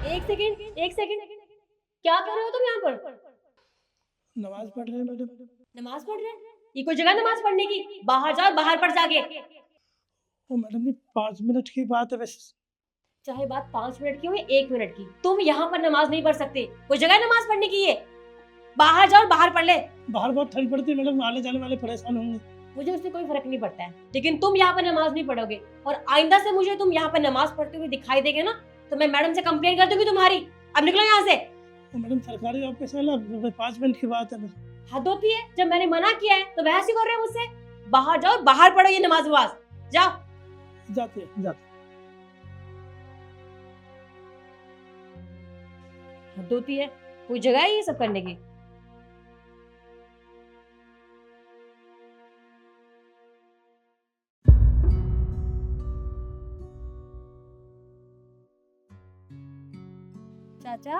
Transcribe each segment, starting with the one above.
एक सेकंड, एक सेकंड, क्या कर रहे हो तुम यहाँ पर? नमाज पढ़ रहे हैं मैडम। नमाज पढ़ रहे हैं? ये कोई जगह नमाज पढ़ने की? बाहर जाओ, बाहर पढ़ जाके। वो मैडम जी 5 मिनट की बात है वैसे। चाहे बात 5 मिनट की हो या 1 मिनट की, तुम यहाँ पर नमाज नहीं पढ़ सकते। कोई जगह नमाज पढ़ने की है? बाहर जाओ, बाहर पढ़ ले। बाहर बहुत ठंड पड़ती है मैडम, आने जाने वाले परेशान होंगे। मुझे उससे कोई फर्क नहीं पड़ता है, लेकिन तुम यहाँ पर नमाज नहीं पढ़ोगे और आइंदा से मुझे तुम यहाँ पर नमाज पढ़ते हुए दिखाई देगे ना, तो मैं मैडम से कंप्लेन कर दूंगी तुम्हारी। अब निकलो यहाँ से। वो मैडम सरकारी ऑफिस है ना, 5 मिनट की बात है बस। हद होती है, जब मैंने मना किया है तो बहस ही कर रहे हो मुझसे। बाहर जाओ, बाहर पढ़ो ये नमाज वमाज। जाओ। जाते हैं जाते हैं। हद होती है, कोई जगह है ये सब करने की? चाचा,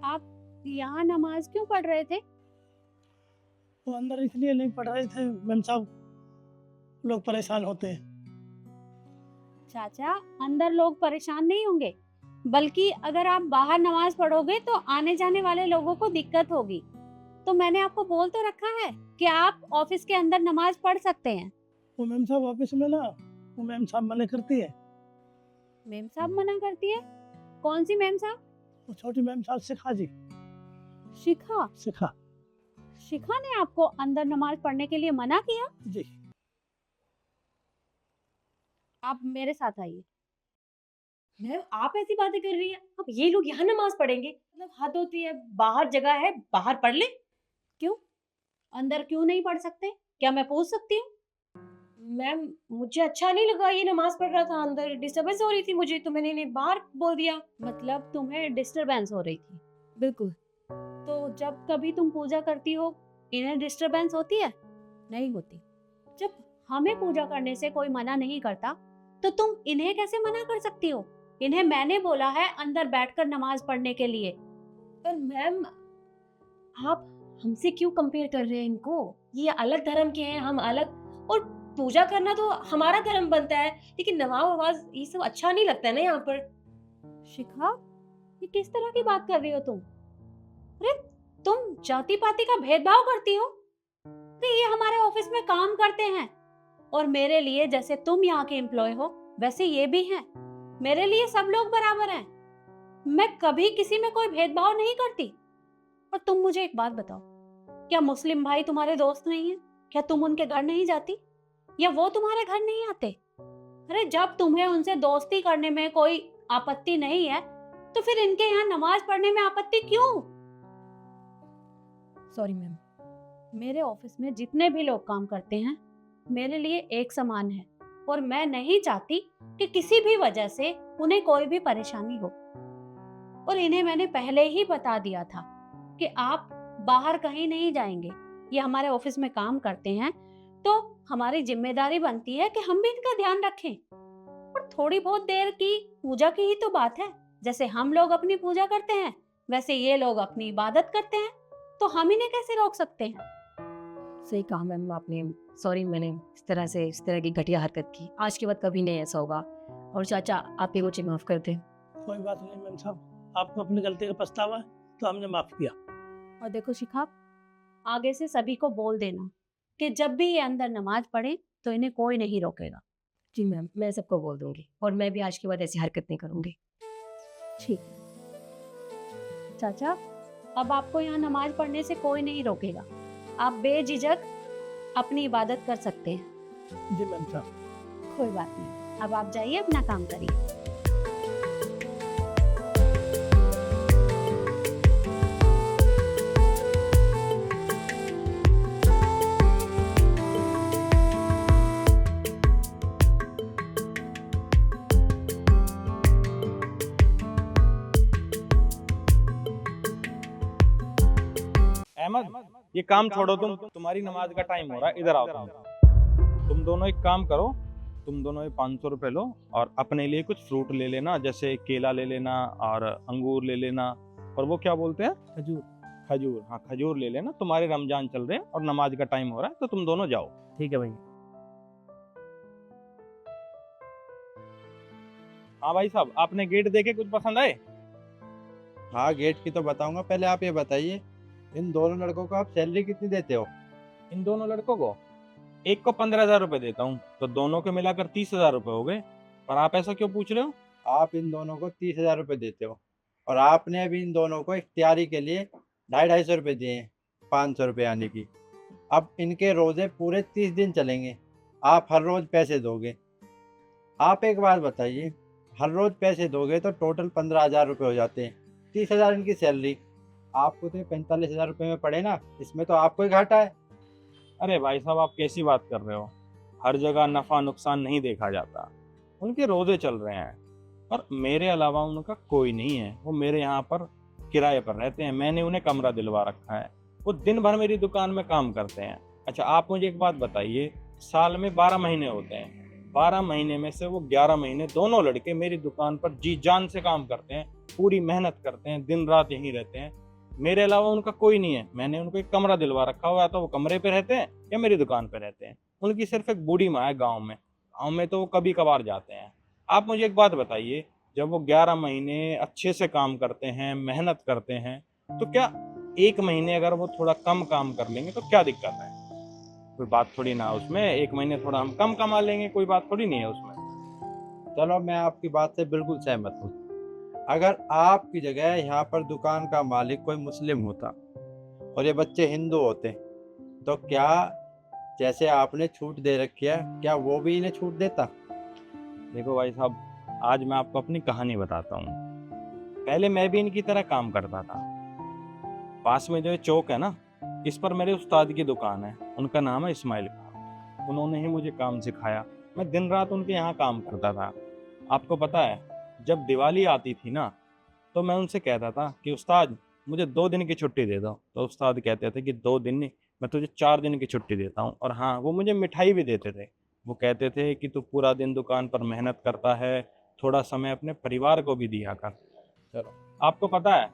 आप यहाँ नमाज क्यों पढ़ रहे थे? वो अंदर इसलिए नहीं पढ़ रहे थे मैम साहब, लोग परेशान होते हैं। चाचा, अंदर लोग परेशान नहीं होंगे, बल्कि अगर आप बाहर नमाज पढ़ोगे तो आने जाने वाले लोगों को दिक्कत होगी। तो मैंने आपको बोल तो रखा है कि आप ऑफिस के अंदर नमाज पढ़ सकते हैं। वो मैम साहब ऑफिस में ना, वो मैम साहब मना करती है। मैम साहब मना करती है? कौन सी मैम साहब? वो छोटी मैम साहब शिखा जी। शिखा? शिखा शिखा ने आपको अंदर नमाज पढ़ने के लिए मना किया? जी। आप मेरे साथ आइए। मैम आप ऐसी बातें कर रही हैं, अब ये लोग यहाँ नमाज पढ़ेंगे? मतलब हद होती है, बाहर जगह है, बाहर पढ़ ले। क्यों? अंदर क्यों नहीं पढ़ सकते? क्या मैं पूछ सकती हूँ? मैम मुझे अच्छा नहीं लगा, ये नमाज पढ़ रहा था, अंदर डिस्टरबेंस हो रही थी मुझे, तो मैंने इन्हें बाहर बोल दिया। मतलब तुम्हें डिस्टरबेंस हो रही थी? बिल्कुल। तो जब कभी तुम पूजा करती हो, इन्हें डिस्टरबेंस होती है? नहीं होती। जब हमें पूजा करने से कोई मना नहीं करता, तो तुम इन्हें कैसे मना कर सकती हो? इन्हें मैंने बोला है अंदर बैठकर नमाज पढ़ने के लिए। पर मैम आप हमसे क्यों कंपेयर कर रहे हैं इनको? ये अलग धर्म के हैं, हम अलग। और पूजा करना तो हमारा धर्म बनता है, लेकिन नमाज वमाज ये सब अच्छा नहीं लगता है ना यहाँ पर। शिखा, ये किस तरह की बात कर रही हो तुम? अरे, तुम जाति पाति का भेदभाव करती हो? अरे, ये हमारे ऑफिस में काम करते हैं और मेरे लिए जैसे तुम यहाँ के एम्प्लॉय हो, वैसे ये भी हैं। मेरे लिए सब लोग बराबर हैं। मैं कभी किसी में कोई भेदभाव नहीं करती। और तुम मुझे एक बात बताओ, क्या मुस्लिम भाई तुम्हारे दोस्त नहीं है? क्या तुम उनके घर नहीं जाती, या वो तुम्हारे घर नहीं आते? अरे, जब तुम्हें उनसे दोस्ती करने में कोई आपत्ति नहीं है, तो फिर इनके यहाँ नमाज पढ़ने में आपत्ति क्यों? Sorry ma'am. मेरे ऑफिस में जितने भी लोग काम करते हैं, मेरे लिए एक समान है और मैं नहीं चाहती कि किसी भी वजह से उन्हें कोई भी परेशानी हो। और इन्हें मैंने पहले ही बता दिया था कि आप बाहर कहीं नहीं जाएंगे। ये हमारे ऑफिस में काम करते हैं, तो हमारी जिम्मेदारी बनती है कि हम भी इनका ध्यान रखें। और थोड़ी बहुत देर की पूजा की ही तो बात है। जैसे हम लोग अपनी पूजा करते हैं, वैसे ये लोग अपनी इबादत करते हैं, तो हम इन्हें कैसे रोक सकते हैं? सही कहा मैम आपने। सॉरी, मैंने इस तरह की घटिया हरकत की। आज के बाद कभी नहीं ऐसा होगा। और चाचा आप ही मुझे माफ कर दें। कोई बात नहीं मैम साहब, आपको अपनी गलती का पछतावा है तो हमने माफ किया। और देखो शिखा, आगे से सभी को बोल देना कि जब भी ये अंदर नमाज पढ़े तो इन्हें कोई नहीं रोकेगा। जी मैम, मैं सबको बोल दूंगी और मैं भी आज के बाद ऐसी हरकत नहीं करूंगी। ठीक। चाचा, अब आपको यहाँ नमाज पढ़ने से कोई नहीं रोकेगा। आप बेझिझक अपनी इबादत कर सकते हैं। जी मैम साहब। कोई बात नहीं, अब आप जाइए अपना काम करिए। अहमद, ये काम छोड़ो, तुम्हारी नमाज का टाइम हो रहा है, इधर आओ। तुम दोनों एक काम करो, तुम दोनों 500 रुपए लो और अपने लिए कुछ फ्रूट ले लेना, जैसे केला ले लेना और अंगूर ले लेना, और वो क्या बोलते हैं, खजूर। खजूर। हाँ, खजूर ले लेना। तुम्हारे रमजान चल रहे हैं और नमाज का टाइम हो रहा है, तो तुम दोनों जाओ। ठीक है भाई। हाँ भाई साहब, आपने गेट देखे, कुछ पसंद आए? हाँ, गेट की तो बताऊंगा, पहले आप ये बताइए इन दोनों लड़कों को आप सैलरी कितनी देते हो? इन दोनों लड़कों को एक को 15,000 रुपए देता हूँ, तो दोनों के मिलाकर 30,000 रुपए हो गए। पर आप ऐसा क्यों पूछ रहे हो? आप इन दोनों को 30,000 रुपये देते हो और आपने अभी इन दोनों को एक तैयारी के लिए 250 रुपये दिए हैं, 500 रुपये आने की। अब इनके रोज़े पूरे 30 दिन चलेंगे, आप हर रोज़ पैसे दोगे। आप एक बात बताइए, हर रोज़ पैसे दोगे तो टोटल 15,000 रुपये हो जाते हैं, 30,000 इनकी सैलरी, आपको तो 45,000 रुपये में पड़े ना, इसमें तो आपको ही घाटा है। अरे भाई साहब, आप कैसी बात कर रहे हो? हर जगह नफा नुकसान नहीं देखा जाता। उनके रोजे चल रहे हैं और मेरे अलावा उनका कोई नहीं है। वो मेरे यहाँ पर किराए पर रहते हैं, मैंने उन्हें कमरा दिलवा रखा है। वो दिन भर मेरी दुकान में काम करते हैं। अच्छा, आप मुझे एक बात बताइए, साल में 12 महीने होते हैं, 12 महीने में से वो 11 महीने दोनों लड़के मेरी दुकान पर जी जान से काम करते हैं, पूरी मेहनत करते हैं, दिन रात यहीं रहते हैं। मेरे अलावा उनका कोई नहीं है। मैंने उनको एक कमरा दिलवा रखा हुआ है, तो वो कमरे पे रहते हैं या मेरी दुकान पे रहते हैं। उनकी सिर्फ एक बूढ़ी माँ है गाँव में तो वो कभी कभार जाते हैं। आप मुझे एक बात बताइए, जब वो 11 महीने अच्छे से काम करते हैं, मेहनत करते हैं, तो क्या एक महीने अगर वो थोड़ा कम काम कर लेंगे तो क्या दिक्कत है? कोई बात थोड़ी ना उसमें, एक महीने थोड़ा हम कम कमा लेंगे, कोई बात थोड़ी नहीं है उसमें। चलो, मैं आपकी बात से बिल्कुल सहमत हूँ। अगर आपकी जगह यहाँ पर दुकान का मालिक कोई मुस्लिम होता और ये बच्चे हिंदू होते, तो क्या जैसे आपने छूट दे रखी है, क्या वो भी इन्हें छूट देता? देखो भाई साहब, आज मैं आपको अपनी कहानी बताता हूँ। पहले मैं भी इनकी तरह काम करता था। पास में जो ये चौक है ना, इस पर मेरे उस्ताद की दुकान है, उनका नाम है इस्माइल खान। उन्होंने ही मुझे काम सिखाया। मैं दिन रात उनके यहाँ काम करता था। आपको पता है, जब दिवाली आती थी ना, तो मैं उनसे कहता था कि उस्ताद मुझे 2 दिन की छुट्टी दे दो। तो उस्ताद कहते थे कि 2 दिन नहीं, मैं तुझे 4 दिन की छुट्टी देता हूँ। और हाँ, वो मुझे मिठाई भी देते थे। वो कहते थे कि तू पूरा दिन दुकान पर मेहनत करता है, थोड़ा समय अपने परिवार को भी दिया कर। चलो, आपको पता है,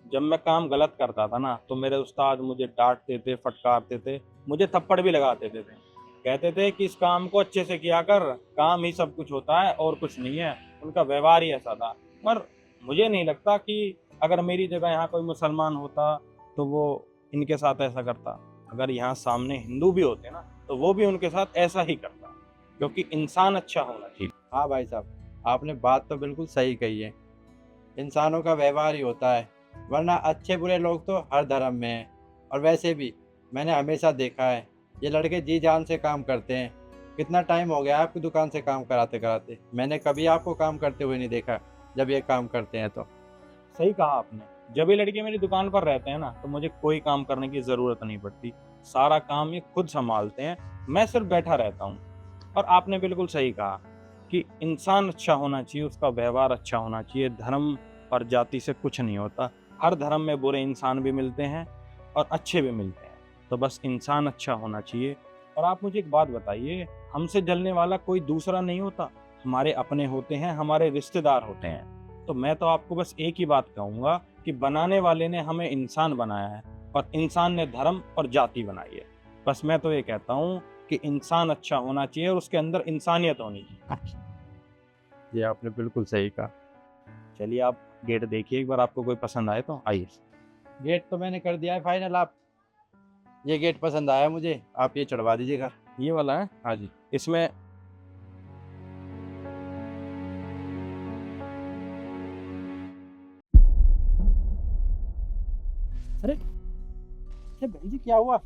जब मैं काम गलत करता था ना, तो मेरे उस्ताद मुझे डांटते थे, फटकारते थे, मुझे थप्पड़ भी लगाते थे। कहते थे कि इस काम को अच्छे से किया कर, काम ही सब कुछ होता है और कुछ नहीं है। उनका व्यवहार ही ऐसा था। पर मुझे नहीं लगता कि अगर मेरी जगह यहाँ कोई मुसलमान होता तो वो इनके साथ ऐसा करता। अगर यहाँ सामने हिंदू भी होते ना, तो वो भी उनके साथ ऐसा ही करता, क्योंकि इंसान अच्छा होना चाहिए। हाँ भाई साहब, आपने बात तो बिल्कुल सही कही है। इंसानों का व्यवहार ही होता है, वरना अच्छे बुरे लोग तो हर धर्म में हैं। और वैसे भी मैंने हमेशा देखा है, ये लड़के जी जान से काम करते हैं। कितना टाइम हो गया आपकी दुकान से काम कराते कराते, मैंने कभी आपको काम करते हुए नहीं देखा। जब ये काम करते हैं तो सही कहा आपने। जब ये लड़के मेरी दुकान पर रहते हैं ना, तो मुझे कोई काम करने की ज़रूरत नहीं पड़ती। सारा काम ये खुद संभालते हैं, मैं सिर्फ बैठा रहता हूँ। और आपने बिल्कुल सही कहा कि इंसान अच्छा होना चाहिए, उसका व्यवहार अच्छा होना चाहिए। धर्म और जाति से कुछ नहीं होता। हर धर्म में बुरे इंसान भी मिलते हैं और अच्छे भी मिलते हैं, तो बस इंसान अच्छा होना चाहिए। और आप मुझे एक बात बताइए, हमसे जलने वाला कोई दूसरा नहीं होता, हमारे अपने होते हैं, हमारे रिश्तेदार होते हैं। तो मैं तो आपको बस एक ही बात कहूँगा कि बनाने वाले ने हमें इंसान बनाया है और इंसान ने धर्म और जाति बनाई है। बस मैं तो ये कहता हूँ कि इंसान अच्छा होना चाहिए और उसके अंदर इंसानियत होनी चाहिए। ये आपने बिल्कुल सही कहा। चलिए, आप गेट देखिए एक बार, आपको कोई पसंद आए तो आइए। गेट तो मैंने कर दिया है फाइनल। आप ये गेट पसंद आया मुझे, आप ये चढ़वा दीजिएगा। ये वाला है? हाँ जी। इसमें अरे बहन जी, क्या हुआ?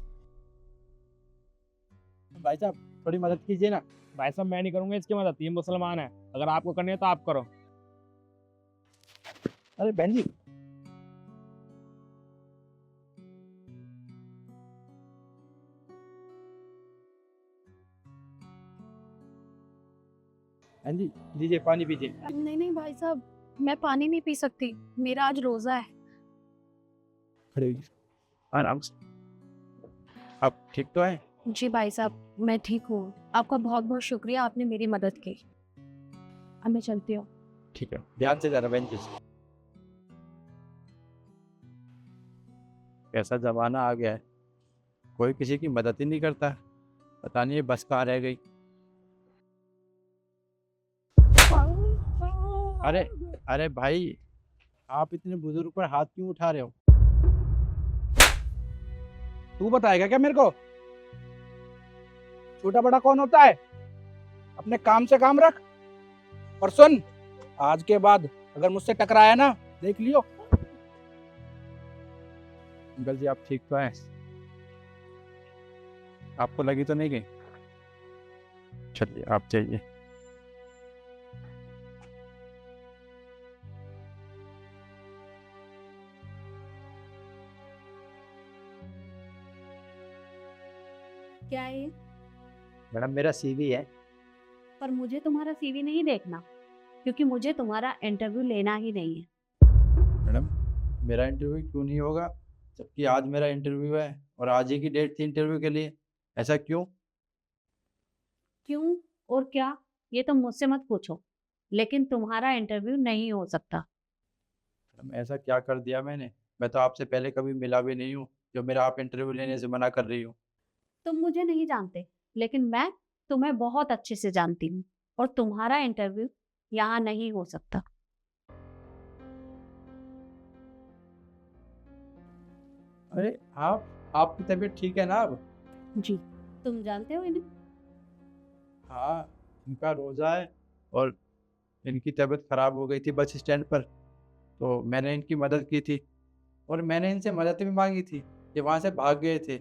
भाई साहब, थोड़ी मदद कीजिए ना। भाई साहब, मैं नहीं करूंगा इसकी मदद, ये मुसलमान है। अगर आपको करनी है तो आप करो। अरे बहन जी, बहन जी लीजिए, पानी पीजिए। नहीं नहीं भाई साहब, मैं पानी नहीं पी सकती, मेरा आज रोजा है। खड़े होइए, आराम से। आप ठीक तो है? जी भाई साहब, मैं ठीक हूँ। आपका बहुत बहुत शुक्रिया, आपने मेरी मदद की। अब मैं चलती हूँ। ठीक है, ध्यान से जाना बहन जी। कैसा जमाना आ गया है, कोई किसी की मदद ही नहीं करता। पता नहीं ये बस कहाँ रह गई। अरे अरे भाई, आप इतने बुजुर्ग पर हाथ क्यों उठा रहे हो? तू बताएगा क्या मेरे को? छोटा बड़ा कौन होता है? अपने काम से काम रख। और सुन, आज के बाद अगर मुझसे टकराया ना, देख लियो। अंकल जी, आप ठीक तो हैं? आपको लगी तो नहीं गई? चलिए आप जाइए। क्या है ये? मैडम, मेरा सीवी है। पर मुझे तुम्हारा सीवी नहीं देखना, क्योंकि मुझे तुम्हारा इंटरव्यू लेना ही नहीं है। मैडम, मेरा इंटरव्यू क्यों नहीं होगा, जबकि आज मेरा इंटरव्यू है और आज ही की डेट थी इंटरव्यू के लिए? ऐसा क्यों? क्यों और क्या, ये तुम मुझसे मत पूछो, लेकिन तुम्हारा इंटरव्यू नहीं हो सकता। मैडम, ऐसा क्या कर दिया मैंने? मैं तो आपसे पहले कभी मिला भी नहीं हूँ जो मेरा आप इंटरव्यू लेने से मना कर रही हो। तुम मुझे नहीं जानते, लेकिन मैं तुम्हें बहुत अच्छे से जानती हूँ, और तुम्हारा इंटरव्यू यहाँ नहीं हो सकता। अरे आपकी तबीयत ठीक है ना अब? जी, तुम जानते हो इन्हें? हाँ, इनका रोज़ा है और इनकी तबीयत ख़राब हो गई थी बस स्टैंड पर, तो मैंने इनकी मदद की थी और मैंने इनसे मदद भी मांगी थी। ये वहाँ से भाग गए थे,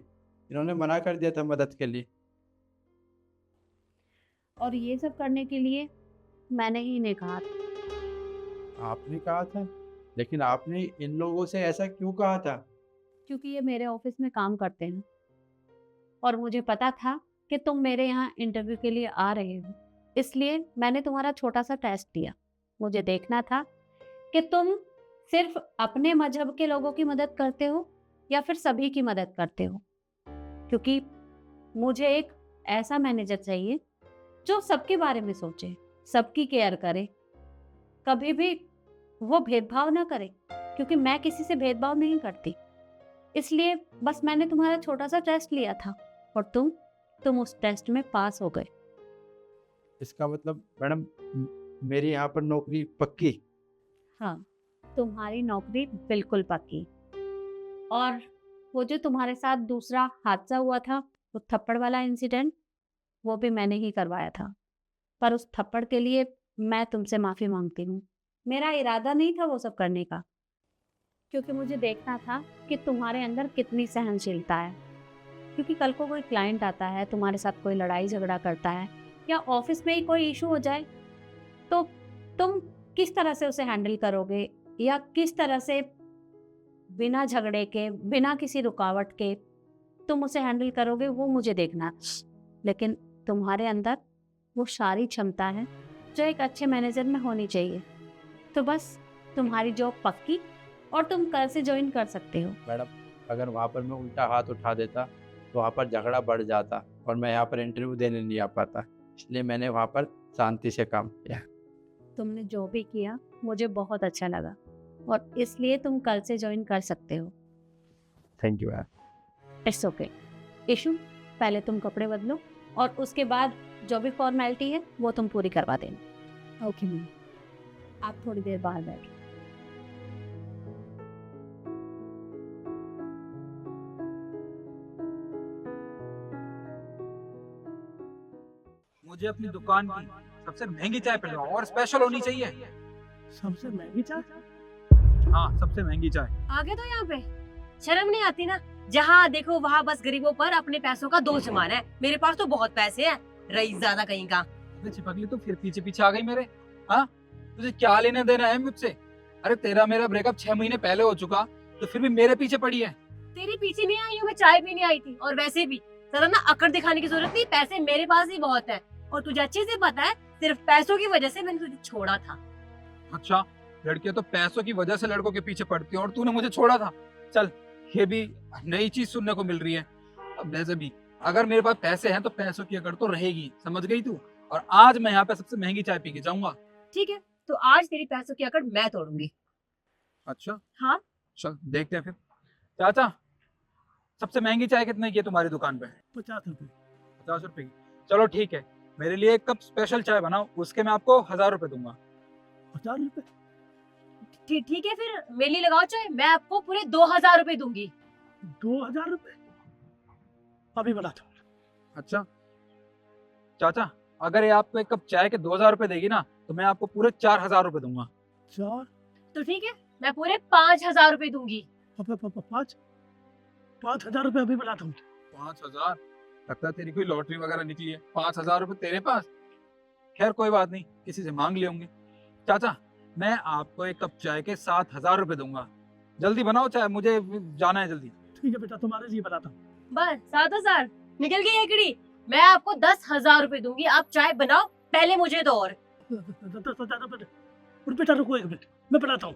इन्होंने मना कर दिया था मदद के लिए। और ये सब करने के लिए मैंने ही इन्हें कहा था। आपने कहा था? लेकिन आपने इन लोगों से ऐसा क्यों कहा था? क्योंकि ये मेरे ऑफिस में काम करते हैं, और मुझे पता था कि तुम मेरे यहाँ इंटरव्यू के लिए आ रहे हो, इसलिए मैंने तुम्हारा छोटा सा टेस्ट दिया। मुझे देखना था कि तुम सिर्फ अपने मजहब के लोगों की मदद करते हो या फिर सभी की मदद करते हो, क्योंकि मुझे एक ऐसा मैनेजर चाहिए जो सबके बारे में सोचे, सबकी केयर करे, कभी भी वो भेदभाव ना करे, क्योंकि मैं किसी से भेदभाव नहीं करती। इसलिए बस मैंने तुम्हारा छोटा सा टेस्ट लिया था और तुम उस टेस्ट में पास हो गए। इसका मतलब मैडम, मेरी यहाँ पर नौकरी पक्की? हाँ, तुम्हारी नौकरी बिल्कुल पक्की। और वो जो तुम्हारे साथ दूसरा हादसा हुआ था, वो थप्पड़ वाला इंसिडेंट, वो भी मैंने ही करवाया था। पर उस थप्पड़ के लिए मैं तुमसे माफ़ी मांगती हूँ। मेरा इरादा नहीं था वो सब करने का, क्योंकि मुझे देखना था कि तुम्हारे अंदर कितनी सहनशीलता है। क्योंकि कल को कोई क्लाइंट आता है, तुम्हारे साथ कोई लड़ाई झगड़ा करता है, या ऑफिस में ही कोई इशू हो जाए, तो तुम किस तरह से उसे हैंडल करोगे, या किस तरह से बिना झगड़े के, बिना किसी रुकावट के तुम उसे हैंडल करोगे, वो मुझे देखना। लेकिन तुम्हारे अंदर वो सारी क्षमता है जो एक अच्छे मैनेजर में होनी चाहिए। तो बस तुम्हारी जॉब पक्की, और तुम कल से ज्वाइन कर सकते हो। मैडम, अगर वहाँ पर मैं उल्टा हाथ उठा देता तो वहाँ पर झगड़ा बढ़ जाता और मैं यहाँ पर इंटरव्यू देने नहीं आ पाता, इसलिए मैंने वहाँ पर शांति से काम किया। तुमने जो भी किया मुझे बहुत अच्छा लगा, और इसलिए तुम कल से ज्वाइन कर सकते हो। थैंक यू यार। It's okay. इशू, पहले तुम कपड़े बदलो, और उसके बाद जो भी फॉर्मेलिटी है वो तुम पूरी करवा देना। ओके मैम, आप थोड़ी देर बाहर बैठो। मुझे अपनी दुकान की सबसे महंगी चाय पिलवाओ और स्पेशल होनी चाहिए। सबसे महंगी चाय? हाँ, सबसे महंगी चाय। आगे तो यहाँ पे शर्म नहीं आती ना? जहाँ देखो वहाँ बस गरीबों पर अपने पैसों का दोष जमाना है। मेरे पास तो बहुत पैसे हैं, रईस ज्यादा कहीं का। अबे चिपकली, तो फिर पीछे पीछे आ गई मेरे। हाँ, तुझे क्या लेना देना है मुझसे? अरे तेरा मेरा ब्रेकअप 6 महीने पहले हो चुका, तो फिर भी मेरे पीछे पड़ी है। तेरे पीछे नहीं आई हूँ, मैं चाय पीने आई थी। और वैसे भी जरा ना अकड़ दिखाने की जरूरत नहीं, पैसे मेरे पास ही बहुत है। और तुझे अच्छे से पता है, सिर्फ पैसों की वजह से मैंने तुझे छोड़ा था। अच्छा, लड़कियां तो पैसों की वजह से लड़कों के पीछे पड़ती है, और तूने मुझे छोड़ा था। चल, ये भी नई चीज सुनने को मिल रही है। अब वैसे भी अगर मेरे पास पैसे हैं तो पैसों की अकड़ तो रहेगी, समझ गई तू? और आज मैं यहाँ पे सबसे महंगी चाय पी के जाऊंगा। ठीक है, तो आज तेरी पैसों की अकड़ मैं तोड़ूंगी। अच्छा हाँ, चल देखते हैं फिर। चाचा, सबसे महंगी चाय कितने की है तुम्हारी दुकान पे? 50 रुपए। 50 रुपए की? चलो ठीक है, मेरे लिए एक कप स्पेशल चाय बनाओ, उसके मैं आपको 1000 रुपए दूंगा। 1000 रुपए? ठीक है, फिर मेरे लिए लगाओ चाय, मैं आपको पूरे 2000 रुपए दूंगी। 2000 रुपए? अभी बताता हूँ। अच्छा चाचा, अगर ये आपको एक कप चाय के 2000 रुपए देगी ना, तो मैं आपको पूरे 4000 रुपए दूंगा। 4 तो ठीक है, मैं पूरे 5000 रुपए दूंगी। 5,000 रुपए अभी बताता हूँ। 5000? लगता है तेरी कोई लॉटरी वगैरह निकली है, 5000 रुपए तेरे पास। खैर कोई बात नहीं, किसी से मांग लिए होंगे। चाचा, मैं आपको एक कप चाय के 7000 रुपए दूंगा। जल्दी बनाओ चाय, मुझे जाना है जल्दी। ठीक है बेटा, तुम्हारे लिए बताता हूँ। बस 7000 निकल गई एकड़ी। मैं आपको 10,000 रुपए दूंगी, आप चाय बनाओ, पहले मुझे दो। और 10,000 रुपए? और बेटा रुको एक मिनट, मैं बताता हूँ।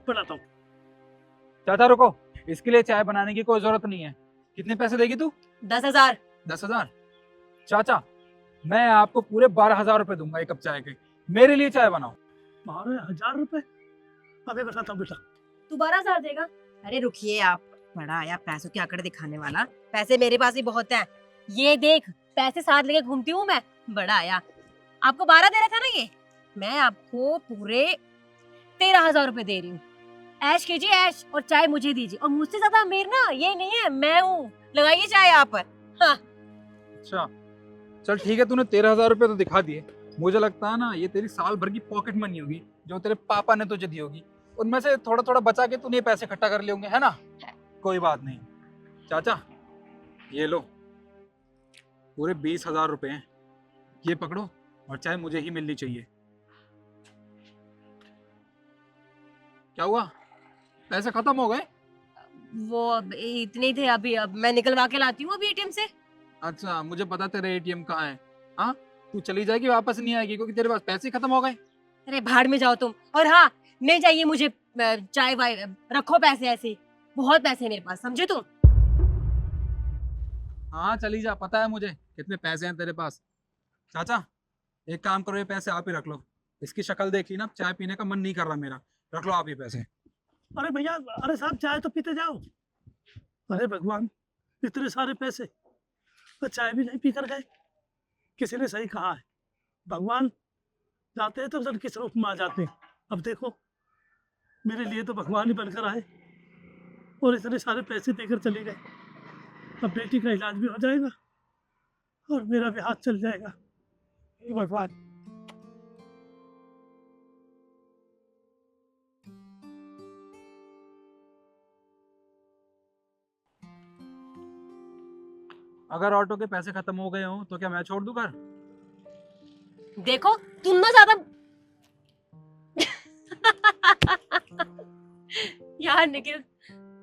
चाचा रुको, इसके लिए चाय बनाने की कोई जरूरत नहीं है। कितने पैसे देगी तू? 10,000। 10,000? चाचा, मैं आपको पूरे 12000 रुपए दूंगा एक कप चाय के। मेरे लिए चाय बनाओ। 12,000 रुपए? अभी बताता हूँ बेटा। तू 12,000 देगा? अरे रुकिए आप, बड़ा आया पैसों के आंकड़े दिखाने वाला। पैसे मेरे पास ही बहुत हैं। ये देख, पैसे साथ लेके घूमती हूँ मैं। बड़ा आया, आपको 12 दे रहा था ना ये, मैं आपको पूरे 13,000 रुपए दे रही हूँ। ऐश कीजिए ऐश, और चाय मुझे दीजिए। और मुझसे ज्यादा अमीर ना ये नहीं है, मैं हूँ। लगाइए चाय आप पर। हाँ। अच्छा चल ठीक है, तूने 13,000 रुपए तो दिखा दिए। मुझे लगता है ना ये तेरी साल भर की पॉकेट मनी होगी जो तेरे पापा ने तुझे दी होगी। उनमें से थोड़ा थोड़ा बचा के तूने ये पैसे इकट्ठा कर लिए होंगे, है ना? कोई बात नहीं चाचा, ये लो पूरे 20,000 रुपए हैं, ये पकड़ो, और चाय मुझे ही मिलनी चाहिए। क्या हुआ, पैसे खत्म हो गए? वो अब इतने ही थे अभी, अब मैं निकलवा के लाती हूँ अभी एटीएम से। अच्छा, मुझे पता तेरे एटीएम कहाँ है। हाँ, तू चली जाएगी, वापस नहीं आएगी, क्योंकि तेरे पास पैसे ही खत्म हो गए। अरे भाड़ में जाओ तुम। और हाँ, नहीं चाहिए मुझे चाय वाय, रखो पैसे ऐसे ही। बहुत पैसे हैं मेरे पास, समझे तुम? हाँ चली जा, पता है मुझे कितने पैसे हैं तेरे पास। चाचा एक काम करो, ये पैसे आप ही रख लो। इसकी शक्ल देख ली ना, चाय पीने का मन नहीं कर रहा मेरा। रख लो आप ये पैसे। अरे भैया, अरे साहब चाय तो पीते जाओ। अरे भगवान, इतने सारे पैसे तो चाय भी नहीं पी कर गए। किसी ने सही कहा है, भगवान जाते हैं तो सब किस रूप में आ जाते हैं। अब देखो, मेरे लिए तो भगवान ही बनकर आए और इतने सारे पैसे देकर चले गए। अब बेटी का इलाज भी हो जाएगा और मेरा भी हाथ चल जाएगा। हे भगवान। अगर ऑटो के पैसे खत्म हो गए हो तो क्या मैं छोड़ दूं घर? देखो तुम ना ज्यादा यार निखिल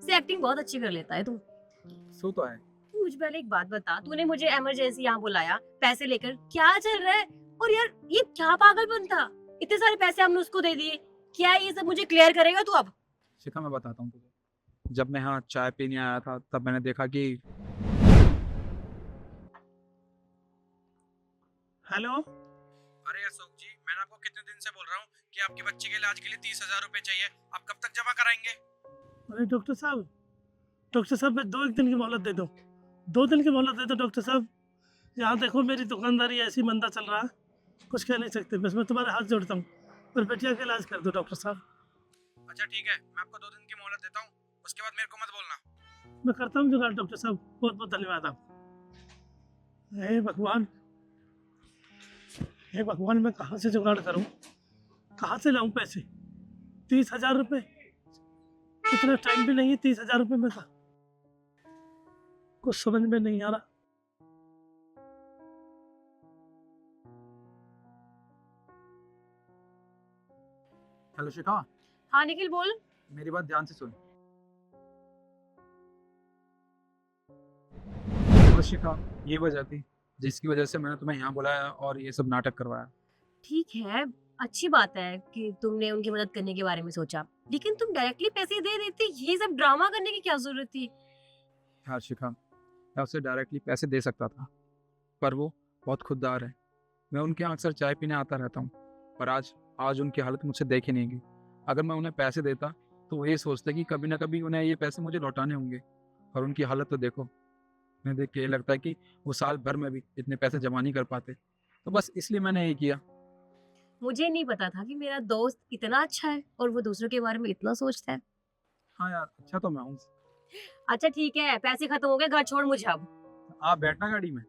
से एक्टिंग बहुत अच्छी कर लेता है तू। सो तो है। मुझे पहले एक बात बता, तूने मुझे इमरजेंसी यहाँ बुलाया पैसे लेकर, क्या चल रहा है? और यार ये क्या पागलपन था? इतने सारे पैसे हमने उसको दे दिए, क्या ये सब मुझे क्लियर करेगा तू अब? शिखा मैं बताता हूँ तुझे, जब मैं यहाँ चाय पीने आया था तब मैंने देखा कि हेलो। अरे अशोक जी, मैंने आपको कितने दिन से बोल रहा हूँ कि आपकी बच्ची के इलाज के लिए 30,000 रुपए चाहिए। आप कब तक जमा कराएंगे? अरे डॉक्टर साहब मैं 2 दिन की मोहलत दे दो। 2 दिन की मोहलत दे दो डॉक्टर साहब। यहाँ देखो मेरी दुकानदारी ऐसी मंदा चल रहा है, कुछ कह नहीं सकते। बस मैं तुम्हारे हाथ जोड़ता हूँ और बेटिया का इलाज कर दो डॉक्टर साहब। अच्छा ठीक है, मैं आपको 2 दिन की मोहलत देता हूँ, उसके बाद मेरे को मत बोलना। मैं करता हूँ जुगाड़ डॉक्टर साहब, बहुत बहुत धन्यवाद आप। हे भगवान, मैं कहाँ से जुगाड़ करूँ, कहाँ से लाऊं पैसे? 30,000 रुपये, इतना टाइम भी नहीं है 30,000 रुपये में का, कुछ समझ में नहीं आ रहा। हेलो शिखा, हाँ निखिल बोल। मेरी बात ध्यान से सुन। बस शिखा, ये वजह थी जिसकी वजह से मैंने तुम्हें यहाँ बुलाया और ये सब नाटक करवाया। ठीक है, अच्छी बात है कि तुमने उनकी मदद करने के बारे में सोचा, लेकिन तुम डायरेक्टली पैसे दे देते, ये सब ड्रामा करने की क्या जरूरत थी? यार शिखा, मैं उससे डायरेक्टली पैसे दे सकता था, पर वो बहुत खुददार है। मैं उनके यहाँ अक्सर चाय पीने आता रहता हूँ, पर आज उनकी हालत मुझसे देखी नहीं गई। अगर मैं उन्हें पैसे देता तो वो ये सोचते कि कभी ना कभी उन्हें ये पैसे मुझे लौटाने होंगे, और उनकी हालत तो देखो। मैं देख के ये लगता है कि वो साल भर में भी इतने पैसे जमा नहीं कर पाते, तो बस इसलिए मैंने ये किया। मुझे नहीं पता था कि मेरा दोस्त इतना अच्छा है और वो दूसरों के बारे में इतना सोचता है। हाँ यार, अच्छा तो मैं हूँ। अच्छा ठीक है, पैसे खत्म हो गए, घर छोड़ मुझे अब। आप बैठना गाड़ी में।